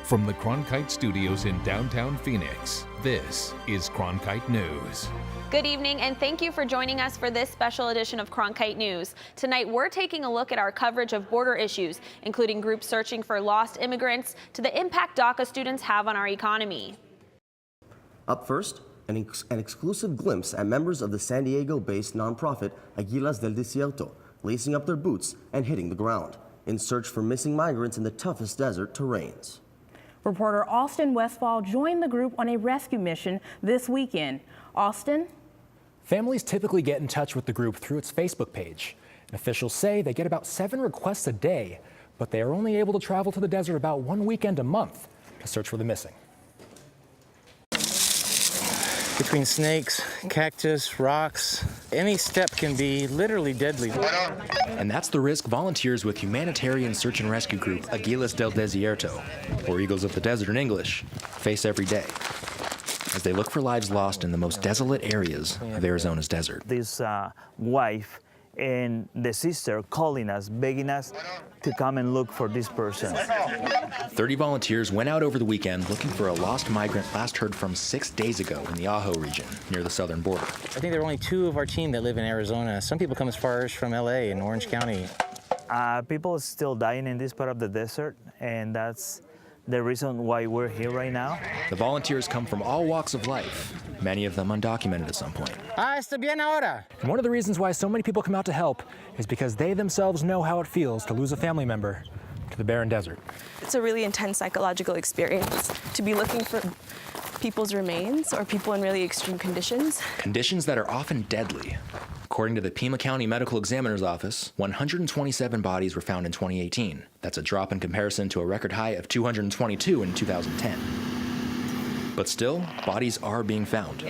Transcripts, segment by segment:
From the Cronkite studios in downtown Phoenix, this is Cronkite News. Good evening, and thank you for joining us for this special edition of Cronkite News. Tonight, we're taking a look at our coverage of border issues, including groups searching for lost immigrants, to the impact DACA students have on our economy. Up first, an exclusive glimpse at members of the San Diego-based nonprofit Águilas del Desierto, lacing up their boots and hitting the ground in search for missing migrants in the toughest desert terrains. Reporter Austin Westfall joined the group on a rescue mission this weekend. Austin? Families typically get in touch with the group through its Facebook page. And officials say they get about 7 requests a day, but they are only able to travel to the desert about 1 weekend a month to search for the missing. Between snakes, cactus, rocks, any step can be literally deadly. And that's the risk volunteers with humanitarian search and rescue group Águilas del Desierto, or Eagles of the Desert in English, face every day as they look for lives lost in the most desolate areas of Arizona's desert. This wife and the sister calling us, begging us to come and look for this person. 30 volunteers went out over the weekend looking for a lost migrant last heard from 6 days ago in the Ajo region near the southern border. I think there are only 2 of our team that live in Arizona. Some people come as far as from LA and Orange County. People are still dying in this part of the desert, and that's the reason why we're here right now. The volunteers come from all walks of life, many of them undocumented at some point. Está bien ahora. And one of the reasons why so many people come out to help is because they themselves know how it feels to lose a family member to the barren desert. It's a really intense psychological experience to be looking for people's remains or people in really extreme conditions. Conditions that are often deadly. According to the Pima County Medical Examiner's Office, 127 bodies were found in 2018. That's a drop in comparison to a record high of 222 in 2010. But still, bodies are being found.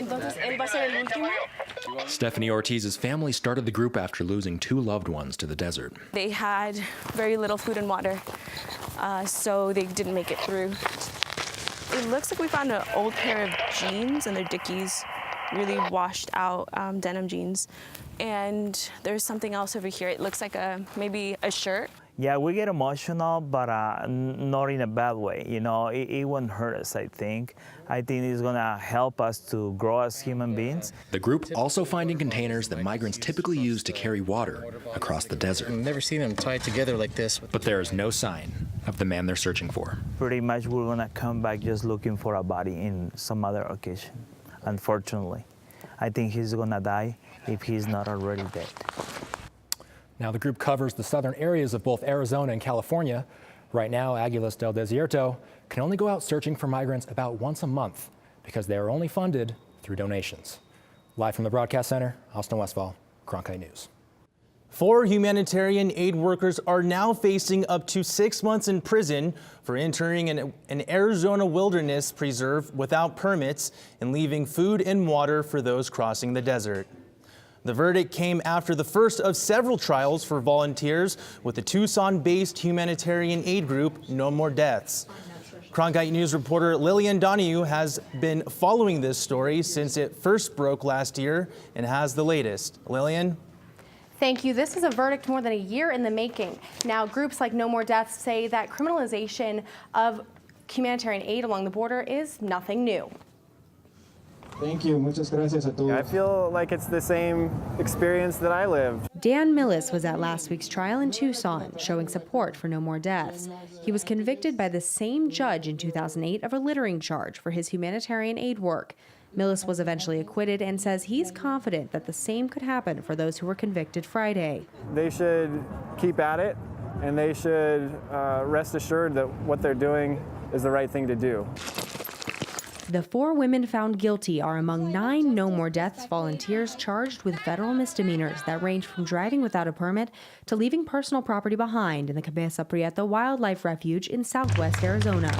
Stephanie Ortiz's family started the group after losing 2 loved ones to the desert. They had very little food and water, so they didn't make it through. It looks like we found an old pair of jeans in their Dickies, really washed out denim jeans. And there's something else over here. It looks like maybe a shirt. Yeah, we get emotional, but not in a bad way. You know, it won't hurt us, I think. I think it's gonna help us to grow as human beings. The group also finding containers that migrants typically use to carry water across the desert. I've never seen them tied together like this. But there is no sign of the man they're searching for. Pretty much we're gonna come back just looking for a body in some other occasion, unfortunately. I think he's gonna die if he's not already dead. Now, the group covers the southern areas of both Arizona and California. Right now, Águilas del Desierto can only go out searching for migrants about once a month because they are only funded through donations. Live from the Broadcast Center, Austin Westfall, Cronkite News. 4 humanitarian aid workers are now facing up to 6 months in prison for entering an Arizona wilderness preserve without permits and leaving food and water for those crossing the desert. The verdict came after the first of several trials for volunteers with the Tucson-based humanitarian aid group No More Deaths. Cronkite News reporter Lillian Donahue has been following this story since it first broke last year and has the latest. Lillian? Thank you. This is a verdict more than a year in the making. Now, groups like No More Deaths say that criminalization of humanitarian aid along the border is nothing new. Thank you. Muchas gracias a todos. I feel like it's the same experience that I lived. Dan Millis was at last week's trial in Tucson, showing support for No More Deaths. He was convicted by the same judge in 2008 of a littering charge for his humanitarian aid work. Millis was eventually acquitted and says he's confident that the same could happen for those who were convicted Friday. They should keep at it, and they should rest assured that what they're doing is the right thing to do. The 4 women found guilty are among 9 No More Deaths volunteers charged with federal misdemeanors that range from driving without a permit to leaving personal property behind in the Cabeza Prieto Wildlife Refuge in southwest Arizona.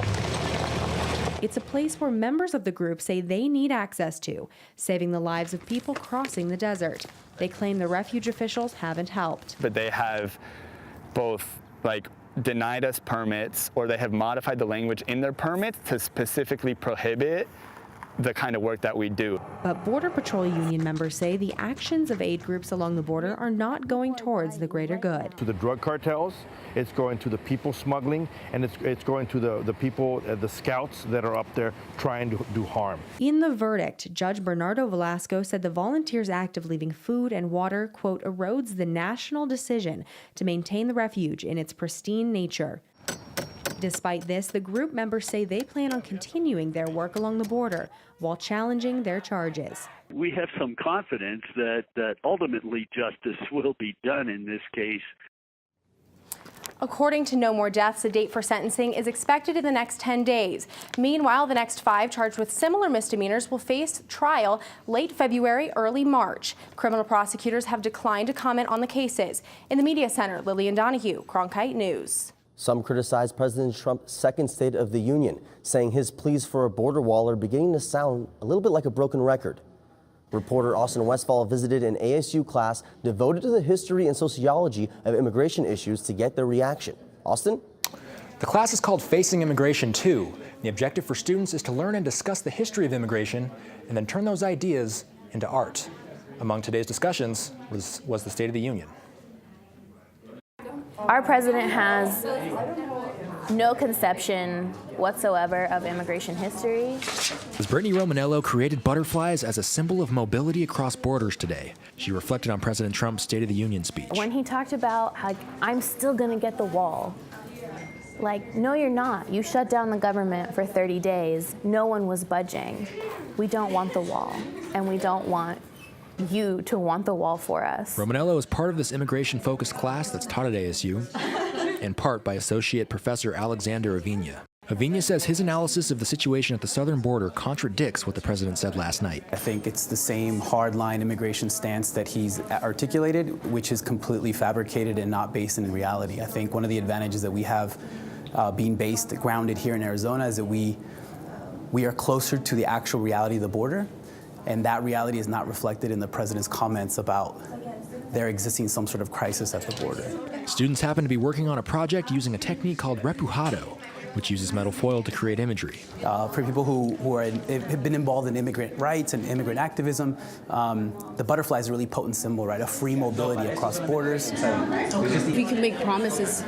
It's a place where members of the group say they need access to, saving the lives of people crossing the desert. They claim the refuge officials haven't helped. But they have both, denied us permits, or they have modified the language in their permits to specifically prohibit the kind of work that we do. But Border Patrol Union members say the actions of aid groups along the border are not going towards the greater good. To the drug cartels, it's going to the people smuggling, and it's going to the people, the scouts that are up there trying to do harm. In the verdict, Judge Bernardo Velasco said the volunteers' act of leaving food and water, quote, erodes the national decision to maintain the refuge in its pristine nature. Despite this, the group members say they plan on continuing their work along the border while challenging their charges. We have some confidence that ultimately justice will be done in this case. According to No More Deaths, the date for sentencing is expected in the next 10 days. Meanwhile, the next 5 charged with similar misdemeanors will face trial late February, early March. Criminal prosecutors have declined to comment on the cases. In the media center, Lillian Donahue, Cronkite News. Some criticize President Trump's second State of the Union, saying his pleas for a border wall are beginning to sound a little bit like a broken record. Reporter Austin Westfall visited an ASU class devoted to the history and sociology of immigration issues to get their reaction. Austin? The class is called Facing Immigration 2. The objective for students is to learn and discuss the history of immigration and then turn those ideas into art. Among today's discussions was the State of the Union. Our president has no conception whatsoever of immigration history. Brittany Romanello created butterflies as a symbol of mobility across borders today. She reflected on President Trump's State of the Union speech. When he talked about how I'm still gonna get the wall, like, no, you're not. You shut down the government for 30 days. No one was budging. We don't want the wall, and we don't want you to want the wall for us. Romanello is part of this immigration-focused class that's taught at ASU, in part by Associate Professor Alexander Avina. Avina says his analysis of the situation at the southern border contradicts what the president said last night. I think it's the same hardline immigration stance that he's articulated, which is completely fabricated and not based in reality. I think one of the advantages that we have being grounded here in Arizona is that we are closer to the actual reality of the border. And that reality is not reflected in the president's comments about there existing some sort of crisis at the border. Students happen to be working on a project using a technique called repujado, which uses metal foil to create imagery. For people who have been involved in immigrant rights and immigrant activism, the butterfly is a really potent symbol, right? Of free mobility across borders. We can make promises,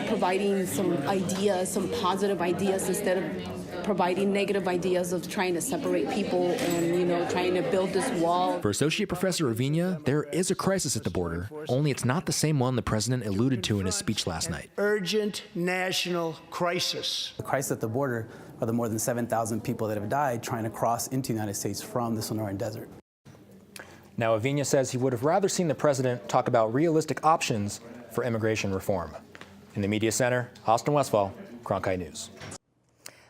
providing some ideas, some positive ideas, instead of providing negative ideas of trying to separate people and, trying to build this wall. For Associate Professor Avina, there is a crisis at the border, only it's not the same one the president alluded to in his speech last night. Urgent national crisis. The crisis at the border are the more than 7,000 people that have died trying to cross into the United States from the Sonoran Desert. Now, Avina says he would have rather seen the president talk about realistic options for immigration reform. In the media center, Austin Westfall, Cronkite News.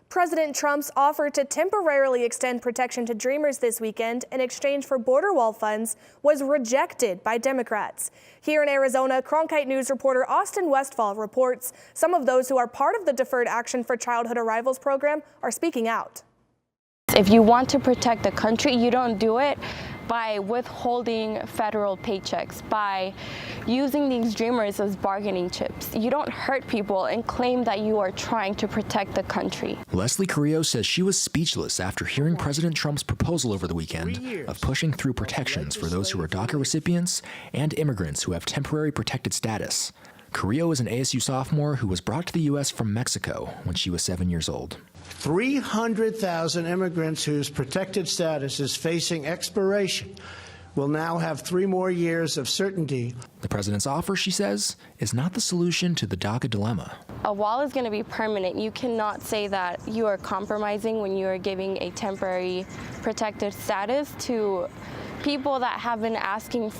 President Trump's offer to temporarily extend protection to Dreamers this weekend in exchange for border wall funds was rejected by Democrats. Here in Arizona, Cronkite News reporter Austin Westfall reports some of those who are part of the Deferred Action for Childhood Arrivals program are speaking out. If you want to protect the country, you don't do it by withholding federal paychecks, by using these Dreamers as bargaining chips. You don't hurt people and claim that you are trying to protect the country. Leslie Carrillo says she was speechless after hearing President Trump's proposal over the weekend of pushing through protections for those who are DACA recipients and immigrants who have temporary protected status. Carrillo is an ASU sophomore who was brought to the U.S. from Mexico when she was 7 years old. 300,000 immigrants whose protected status is facing expiration will now have 3 more years of certainty. The president's offer, she says, is not the solution to the DACA dilemma. A wall is going to be permanent. You cannot say that you are compromising when you are giving a temporary protected status to people that have been asking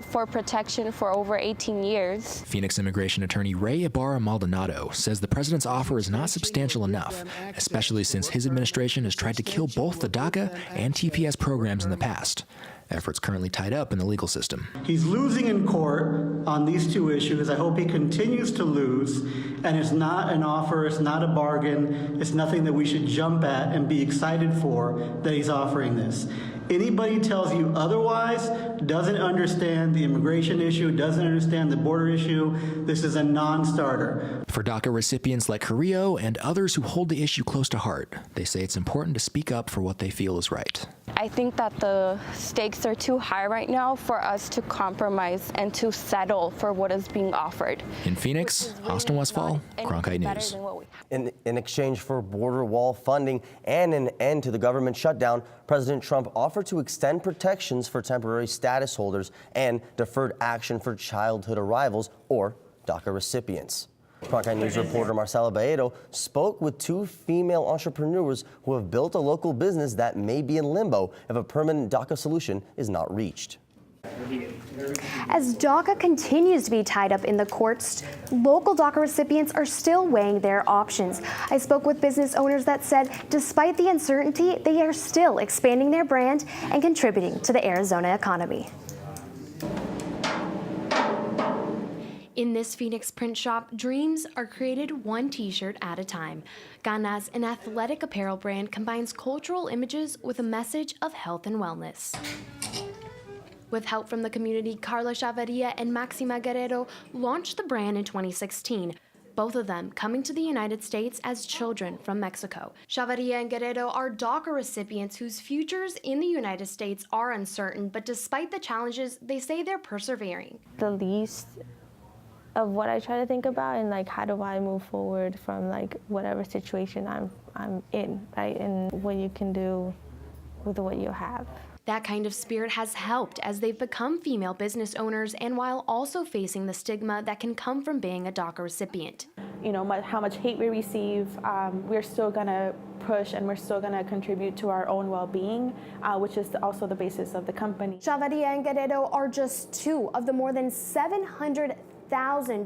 for protection for over 18 years. Phoenix immigration attorney Ray Ibarra-Maldonado says the president's offer is not substantial enough, especially since his administration has tried to kill both the DACA and TPS programs in the past. Efforts currently tied up in the legal system. He's losing in court on these 2 issues. I hope he continues to lose, and it's not an offer, it's not a bargain, it's nothing that we should jump at and be excited for that he's offering this. Anybody tells you otherwise doesn't understand the immigration issue, doesn't understand the border issue. This is a non-starter. For DACA recipients like Carrillo and others who hold the issue close to heart, they say it's important to speak up for what they feel is right. I think that the stakes are too high right now for us to compromise and to settle for what is being offered. In Phoenix, Austin Westfall, Cronkite News. In exchange for border wall funding and an end to the government shutdown, President Trump offered to extend protections for temporary status holders and deferred action for childhood arrivals, or DACA recipients. Cronkite News reporter Marcela Baedo spoke with two female entrepreneurs who have built a local business that may be in limbo if a permanent DACA solution is not reached. As DACA continues to be tied up in the courts, local DACA recipients are still weighing their options. I spoke with business owners that said despite the uncertainty, they are still expanding their brand and contributing to the Arizona economy. In this Phoenix print shop, dreams are created one t-shirt at a time. Ganas, an athletic apparel brand, combines cultural images with a message of health and wellness. With help from the community, Carla Chavarria and Maxima Guerrero launched the brand in 2016, both of them coming to the United States as children from Mexico. Chavarria and Guerrero are DACA recipients whose futures in the United States are uncertain, but despite the challenges, they say they're persevering. The least of what I try to think about and like how do I move forward from like whatever situation I'm in, right? And what you can do with what you have. That kind of spirit has helped as they've become female business owners and while also facing the stigma that can come from being a DACA recipient. You know, how much hate we receive, we're still gonna push and we're still gonna contribute to our own well-being, which is also the basis of the company. Chavarria and Guerrero are just two of the more than 700,000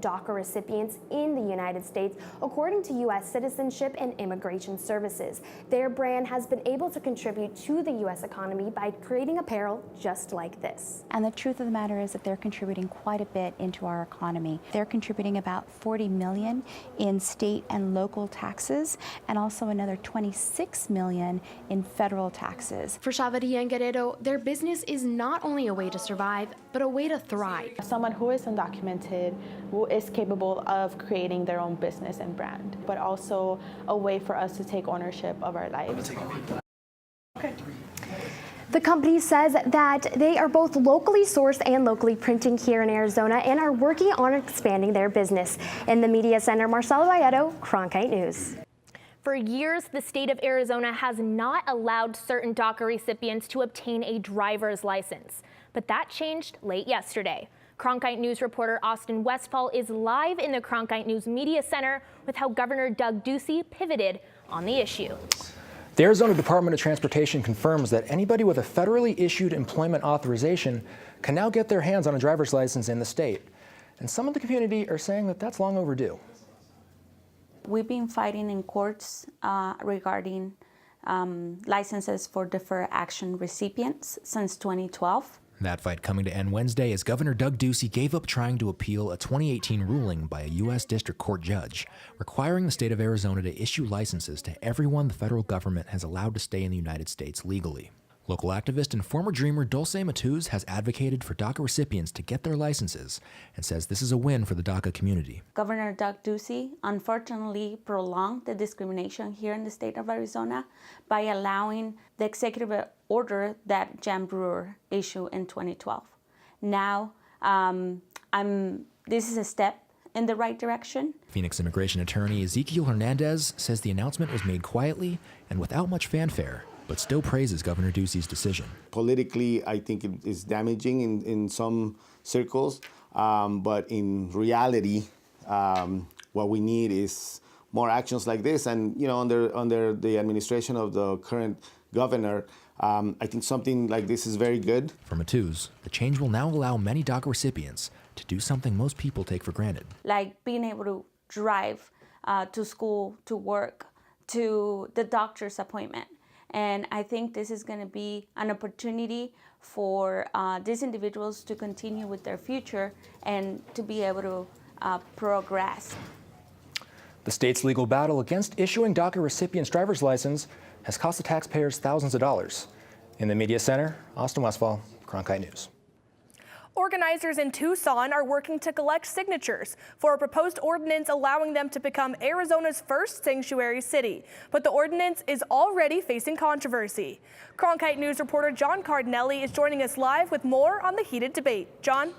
DACA recipients in the United States, according to U.S. Citizenship and Immigration Services. Their brand has been able to contribute to the U.S. economy by creating apparel just like this. And the truth of the matter is that they're contributing quite a bit into our economy. They're contributing about $40 million in state and local taxes, and also another $26 million in federal taxes. For Chavarria and Guerrero, their business is not only a way to survive, but a way to thrive. Someone who is undocumented, who is capable of creating their own business and brand, but also a way for us to take ownership of our lives. The company says that they are both locally sourced and locally printing here in Arizona and are working on expanding their business. In the media center, Marcela Baedo, Cronkite News. For years, the state of Arizona has not allowed certain DACA recipients to obtain a driver's license, but that changed late yesterday. Cronkite News reporter Austin Westfall is live in the Cronkite News Media Center with how Governor Doug Ducey pivoted on the issue. The Arizona Department of Transportation confirms that anybody with a federally issued employment authorization can now get their hands on a driver's license in the state. And some of the community are saying that that's long overdue. We've been fighting in courts regarding licenses for deferred action recipients since 2012. That fight coming to end Wednesday as Governor Doug Ducey gave up trying to appeal a 2018 ruling by a U.S. District Court judge requiring the state of Arizona to issue licenses to everyone the federal government has allowed to stay in the United States legally. Local activist and former Dreamer Dulce Matuz has advocated for DACA recipients to get their licenses and says this is a win for the DACA community. Governor Doug Ducey unfortunately prolonged the discrimination here in the state of Arizona by allowing the executive order that Jan Brewer issued in 2012. Now, this is a step in the right direction. Phoenix immigration attorney Ezekiel Hernandez says the announcement was made quietly and without much fanfare, but still praises Governor Ducey's decision. Politically, I think it is damaging in some circles, but in reality, what we need is more actions like this. And you know, under the administration of the current governor, I think something like this is very good. For Matuz, the change will now allow many DACA recipients to do something most people take for granted. Like being able to drive to school, to work, to the doctor's appointment. And I think this is going to be an opportunity for these individuals to continue with their future and to be able to progress. The state's legal battle against issuing DACA recipients' driver's license has cost the taxpayers thousands of dollars. In the Media Center, Austin Westfall, Cronkite News. Organizers in Tucson are working to collect signatures for a proposed ordinance allowing them to become Arizona's first sanctuary city. But the ordinance is already facing controversy. Cronkite News reporter John Cardinelli is joining us live with more on the heated debate. John?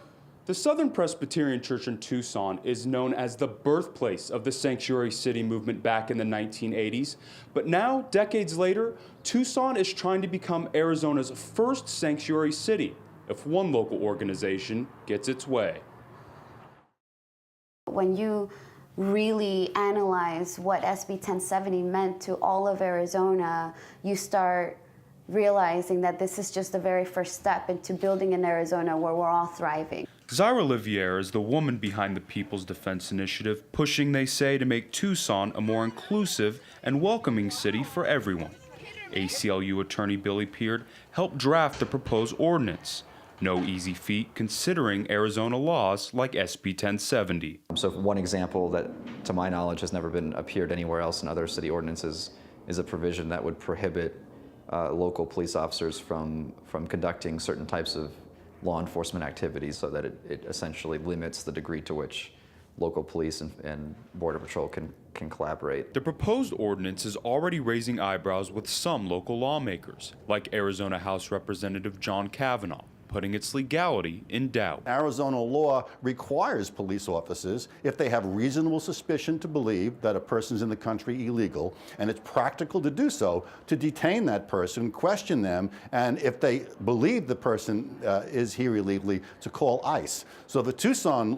The Southern Presbyterian Church in Tucson is known as the birthplace of the sanctuary city movement back in the 1980s. But now, decades later, Tucson is trying to become Arizona's first sanctuary city if one local organization gets its way. When you really analyze what SB 1070 meant to all of Arizona, you start realizing that this is just the very first step into building an Arizona where we're all thriving. Zaira Olivier is the woman behind the People's Defense Initiative, pushing, they say, to make Tucson a more inclusive and welcoming city for everyone. ACLU attorney Billy Peard helped draft the proposed ordinance. No easy feat considering Arizona laws like SB 1070. So one example that, to my knowledge, has never been appeared anywhere else in other city ordinances is a provision that would prohibit local police officers from conducting certain types of law enforcement activities, so that it essentially limits the degree to which local police and Border Patrol can collaborate. The proposed ordinance is already raising eyebrows with some local lawmakers, like Arizona House Representative John Kavanaugh, putting its legality in doubt. Arizona law requires police officers, if they have reasonable suspicion to believe that a person's in the country illegal, and it's practical to do so, to detain that person, question them, and if they believe the person is here illegally, to call ICE. So the Tucson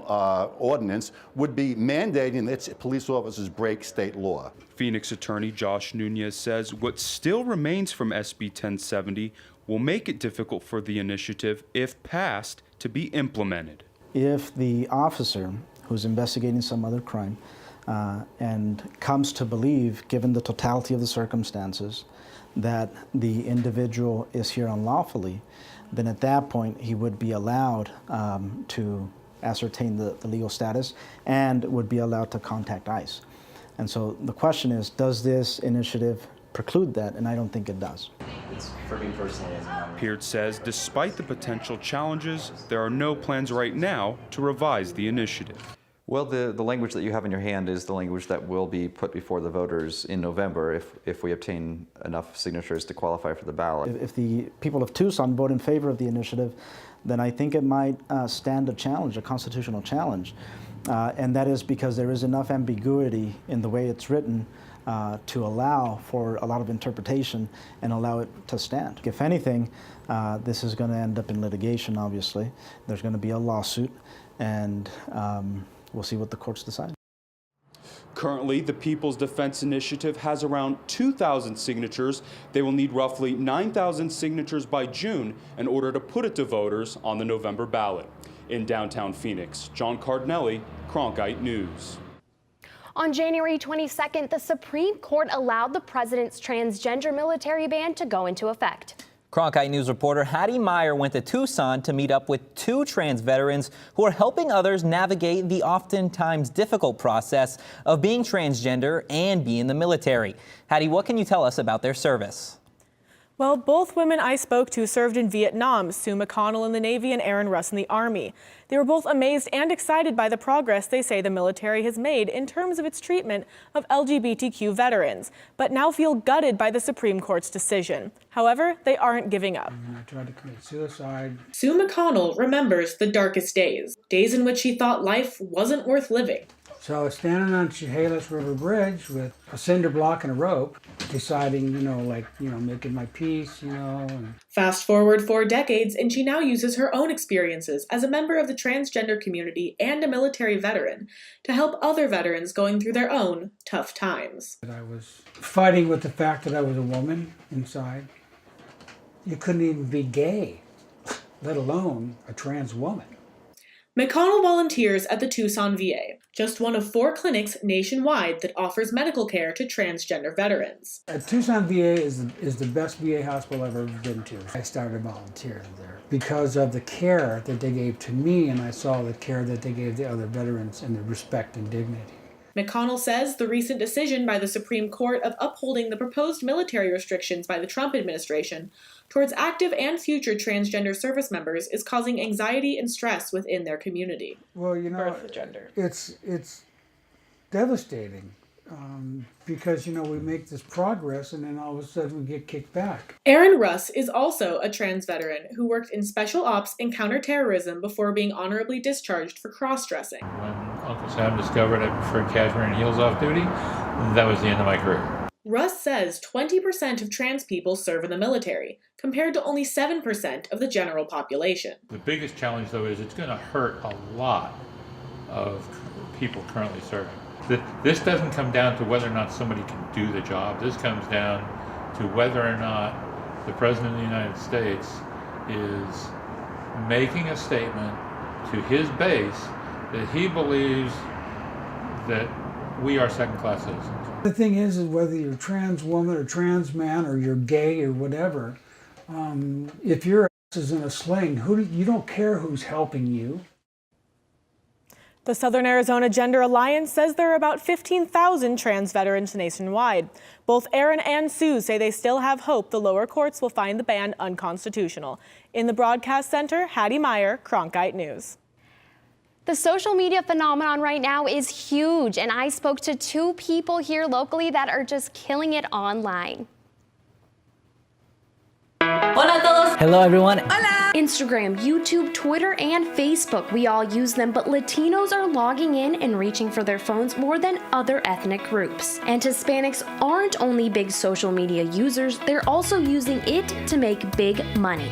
ordinance would be mandating that police officers break state law. Phoenix attorney Josh Nunez says what still remains from SB 1070 will make it difficult for the initiative, if passed, to be implemented. If the officer who's investigating some other crime and comes to believe, given the totality of the circumstances, that the individual is here unlawfully, then at that point he would be allowed to ascertain the legal status and would be allowed to contact ICE. And so the question is, does this initiative preclude that? And I don't think it does. It's for me personally. Peard says despite the potential challenges, there are no plans right now to revise the initiative. Well, the language that you have in your hand is the language that will be put before the voters in November if we obtain enough signatures to qualify for the ballot. If the people of Tucson vote in favor of the initiative, then I think it might stand a challenge, a constitutional challenge. And that is because there is enough ambiguity in the way it's written to allow for a lot of interpretation and allow it to stand. If anything, this is going to end up in litigation, obviously. There's going to be a lawsuit, and we'll see what the courts decide. Currently, the People's Defense Initiative has around 2,000 signatures. They will need roughly 9,000 signatures by June in order to put it to voters on the November ballot. In downtown Phoenix, John Cardinelli, Cronkite News. On January 22nd, the Supreme Court allowed the president's transgender military ban to go into effect. Cronkite News reporter Hattie Meyer went to Tucson to meet up with two trans veterans who are helping others navigate the oftentimes difficult process of being transgender and being in the military. Hattie, what can you tell us about their service? Well, both women I spoke to served in Vietnam, Sue McConnell in the Navy and Aaron Russ in the Army. They were both amazed and excited by the progress they say the military has made in terms of its treatment of LGBTQ veterans, but now feel gutted by the Supreme Court's decision. However, they aren't giving up. I tried to commit suicide. Sue McConnell remembers the darkest days in which she thought life wasn't worth living. So I was standing on Chehalis River Bridge with a cinder block and a rope, deciding, making my peace, And Fast forward 4 decades, and she now uses her own experiences as a member of the transgender community and a military veteran to help other veterans going through their own tough times. I was fighting with the fact that I was a woman inside. You couldn't even be gay, let alone a trans woman. McConnell volunteers at the Tucson VA, just one of 4 clinics nationwide that offers medical care to transgender veterans. Tucson VA is the best VA hospital I've ever been to. I started volunteering there because of the care that they gave to me, and I saw the care that they gave the other veterans and the respect and dignity. McConnell says the recent decision by the Supreme Court of upholding the proposed military restrictions by the Trump administration towards active and future transgender service members is causing anxiety and stress within their community. Well, you know, it's devastating because, you know, we make this progress and then all of a sudden we get kicked back. Aaron Russ is also a trans veteran who worked in special ops and counterterrorism before being honorably discharged for cross-dressing. When Uncle Sam discovered I preferred cashmere and heels off duty, that was the end of my career. Russ says 20% of trans people serve in the military, compared to only 7% of the general population. The biggest challenge, though, is it's going to hurt a lot of people currently serving. This doesn't come down to whether or not somebody can do the job. This comes down to whether or not the President of the United States is making a statement to his base that he believes that we are second-class citizens. The thing is whether you're a trans woman or trans man or you're gay or whatever, if your ass is in a sling, you don't care who's helping you. The Southern Arizona Gender Alliance says there are about 15,000 trans veterans nationwide. Both Aaron and Sue say they still have hope the lower courts will find the ban unconstitutional. In the broadcast center, Hattie Meyer, Cronkite News. The social media phenomenon right now is huge, and I spoke to 2 people here locally that are just killing it online. Hola a todos. Hello everyone. Hola. Instagram, YouTube, Twitter, and Facebook. We all use them, but Latinos are logging in and reaching for their phones more than other ethnic groups. And Hispanics aren't only big social media users, they're also using it to make big money.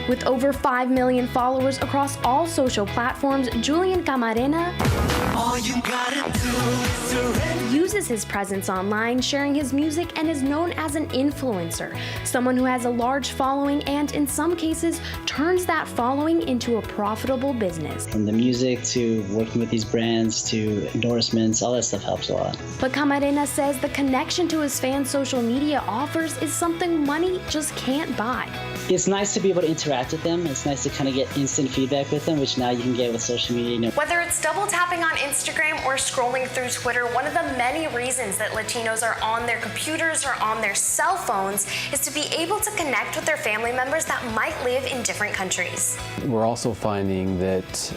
With over 5 million followers across all social platforms, Julian Camarena uses his presence online, sharing his music, and is known as an influencer, someone who has a large following and, in some cases, turns that following into a profitable business. From the music to working with these brands to endorsements, all that stuff helps a lot. But Camarena says the connection to his fans' social media offers is something money just can't buy. It's nice to be able to interact with them. It's nice to kind of get instant feedback with them, which now you can get with social media. Whether it's double tapping on Instagram or scrolling through Twitter, one of the many reasons that Latinos are on their computers or on their cell phones is to be able to connect with their family members that might live in different countries. We're also finding that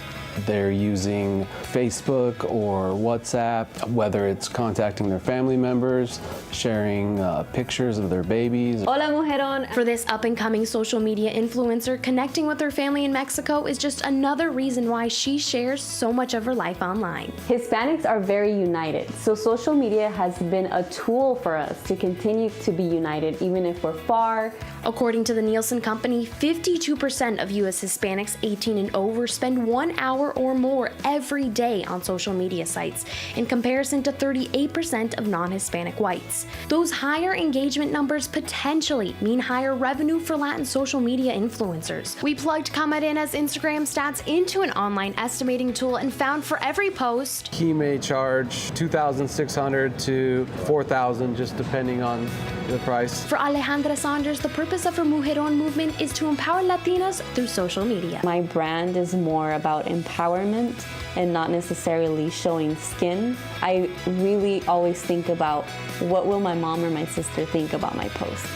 they're using Facebook or WhatsApp, whether it's contacting their family members, sharing pictures of their babies. Hola, mujerón. For this up-and-coming social media influencer, connecting with her family in Mexico is just another reason why she shares so much of her life online. Hispanics are very united, so social media has been a tool for us to continue to be united even if we're far. According to the Nielsen Company, 52% of U.S. Hispanics 18 and over spend 1 hour or more every day on social media sites, in comparison to 38% of non-Hispanic whites. Those higher engagement numbers potentially mean higher revenue for Latin social media influencers. We plugged Camarena's Instagram stats into an online estimating tool and found for every post, He may charge $2,600 to $4,000, just depending on the price. For Alejandra Saunders, the purpose of her Mujerón movement is to empower Latinas through social media. My brand is more about empowerment and not necessarily showing skin. I really always think about what will my mom or my sister think about my post.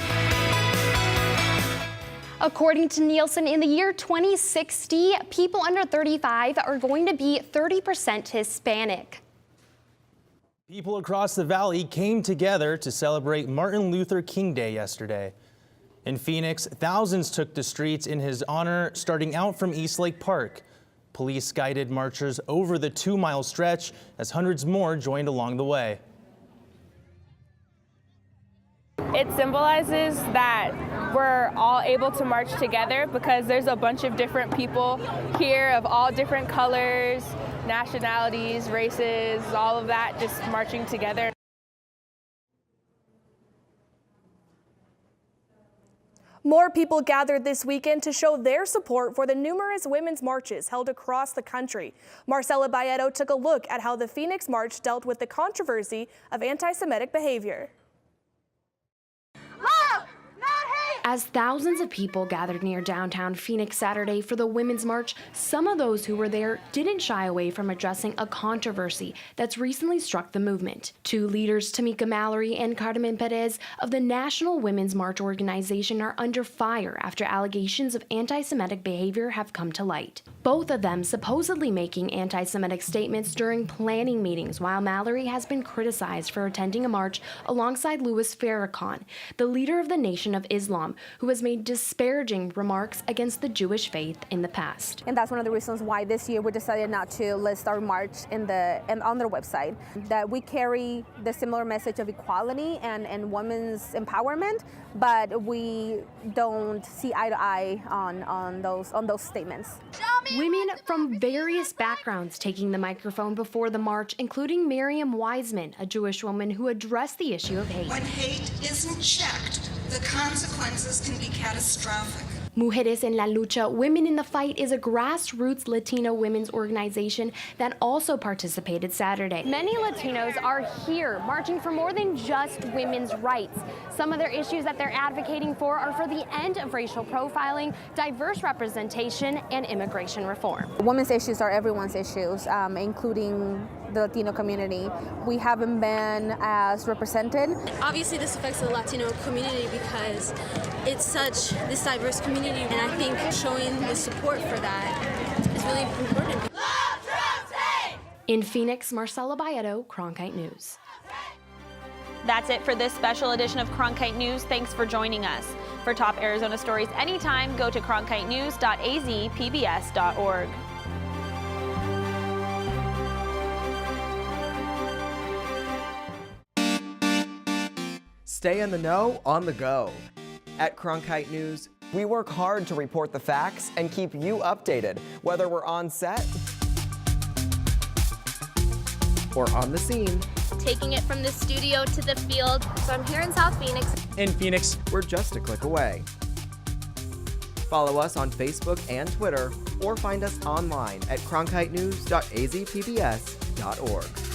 According to Nielsen, in the year 2060, people under 35 are going to be 30% Hispanic. People across the valley came together to celebrate Martin Luther King Day yesterday. In Phoenix, thousands took the streets in his honor, starting out from Eastlake Park. Police guided marchers over the 2-mile stretch as hundreds more joined along the way. It symbolizes that we're all able to march together because there's a bunch of different people here of all different colors, nationalities, races, all of that, just marching together. More people gathered this weekend to show their support for the numerous women's marches held across the country. Marcela Bayeto took a look at how the Phoenix March dealt with the controversy of anti-Semitic behavior. As thousands of people gathered near downtown Phoenix Saturday for the Women's March, some of those who were there didn't shy away from addressing a controversy that's recently struck the movement. Two leaders, Tamika Mallory and Carmen Perez of the National Women's March organization, are under fire after allegations of anti-Semitic behavior have come to light. Both of them supposedly making anti-Semitic statements during planning meetings, while Mallory has been criticized for attending a march alongside Louis Farrakhan, the leader of the Nation of Islam, who has made disparaging remarks against the Jewish faith in the past. And that's one of the reasons why this year we decided not to list our march on their website, that we carry the similar message of equality and women's empowerment, but we don't see eye to eye on those statements. Women from various backgrounds taking the microphone before the march, including Miriam Wiseman, a Jewish woman who addressed the issue of hate. When hate isn't checked, the consequences can be catastrophic. Mujeres en la Lucha, Women in the Fight, is a grassroots Latino women's organization that also participated Saturday. Many Latinos are here marching for more than just women's rights. Some of their issues that they're advocating for are for the end of racial profiling, diverse representation, and immigration reform. Women's issues are everyone's issues, including the Latino community. We haven't been as represented. Obviously this affects the Latino community because it's such this diverse community, and I think showing the support for that is really important. In Phoenix, Marcela Baedo, Cronkite News. That's it for this special edition of Cronkite News. Thanks for joining us. For top Arizona stories anytime, go to cronkitenews.azpbs.org. Stay in the know on the go. At Cronkite News, we work hard to report the facts and keep you updated, whether we're on set or on the scene. Taking it from the studio to the field. So I'm here in South Phoenix. In Phoenix, we're just a click away. Follow us on Facebook and Twitter, or find us online at cronkitenews.azpbs.org.